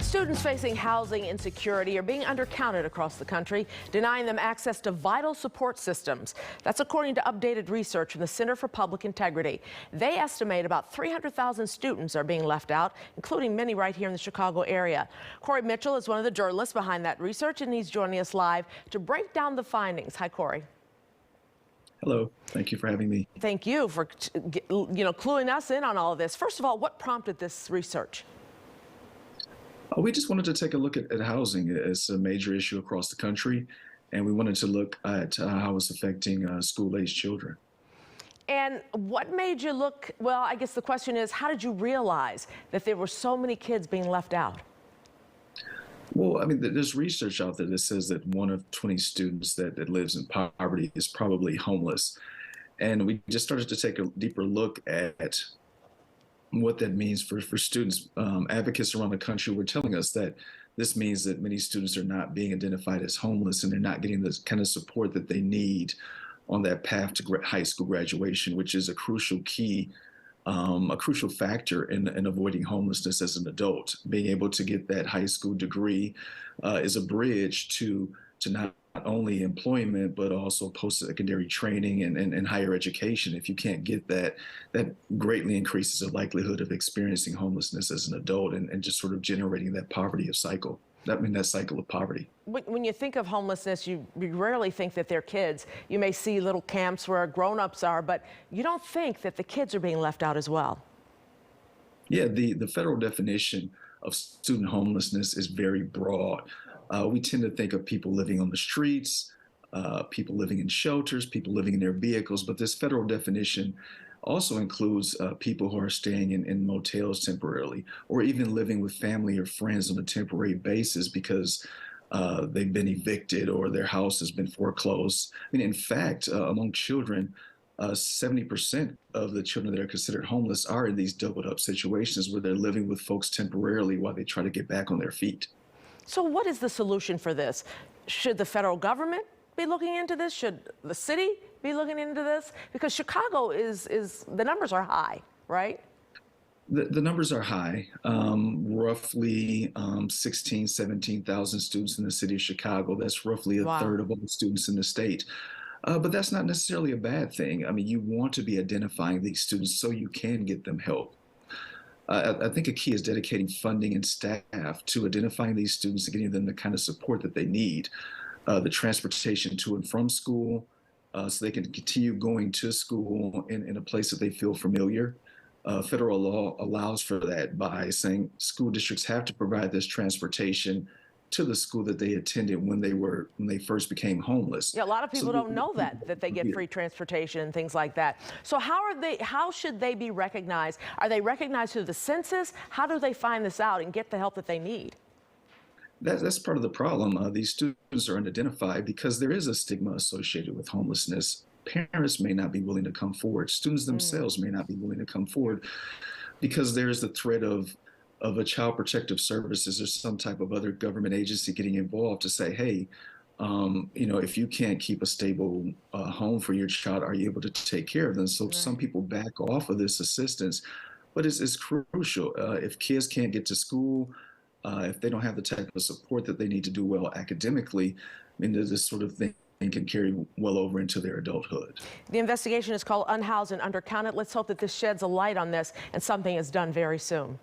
Students facing housing insecurity are being undercounted across the country, denying them access to vital support systems. That's according to updated research from the Center for Public Integrity. They estimate about 300,000 students are being left out, including many right here in the Chicago area. Corey Mitchell is one of the journalists behind that research, and he's joining us live to break down the findings. Hi, Corey. Hello. Thank you for having me. Thank you for cluing us in on all of this. First of all, what prompted this research? We just wanted to take a look at housing. It's a major issue across the country, and we wanted to look at how it's affecting school-aged children. And what made you look, well, I guess the question is, how did you realize that there were so many kids being left out? Well, I mean, there's research out there that says that 1 of 20 students that lives in poverty is probably homeless. And we just started to take a deeper look at what that means for students. Advocates around the country were telling us that this means that many students are not being identified as homeless, and they're not getting the kind of support that they need on that path to high school graduation, which is a crucial key, a crucial factor in avoiding homelessness as an adult. Being able to get that high school degree is a bridge to not only employment, but also post-secondary training and higher education. If you can't get that, that greatly increases the likelihood of experiencing homelessness as an adult and just sort of generating that poverty of cycle. That cycle of poverty. When you think of homelessness, you rarely think that they're kids. You may see little camps where grown-ups are, but you don't think that the kids are being left out as well. Yeah, the federal definition of student homelessness is very broad. We tend to think of people living on the streets, people living in shelters, people living in their vehicles, but this federal definition also includes people who are staying in motels temporarily, or even living with family or friends on a temporary basis because they've been evicted or their house has been foreclosed. I mean, in fact, among children, 70% of the children that are considered homeless are in these doubled up situations where they're living with folks temporarily while they try to get back on their feet. So what is the solution for this? Should the federal government be looking into this? Should the city be looking into this? Because Chicago the numbers are high, right? The numbers are high, roughly 16, 17,000 students in the city of Chicago. That's roughly a third of all the students in the state. But that's not necessarily a bad thing. I mean, you want to be identifying these students so you can get them help. I think a key is dedicating funding and staff to identifying these students and getting them the kind of support that they need. The transportation to and from school, so they can continue going to school in a place that they feel familiar. Federal law allows for that by saying school districts have to provide this transportation to the school that they attended when they first became homeless. Yeah, a lot of people don't know that they get free transportation and things like that. So how should they be recognized? Are they recognized through the census? How do they find this out and get the help that they need? That's part of the problem. These students are unidentified because there is a stigma associated with homelessness. Parents may not be willing to come forward. Students themselves may not be willing to come forward because there's the threat of a Child Protective Services or some type of other government agency getting involved to say, hey, if you can't keep a stable home for your child, are you able to take care of them? So some people back off of this assistance, but it's crucial. If kids can't get to school, if they don't have the type of support that they need to do well academically, I mean, this sort of thing can carry well over into their adulthood. The investigation is called Unhoused and Undercounted. Let's hope that this sheds a light on this and something is done very soon.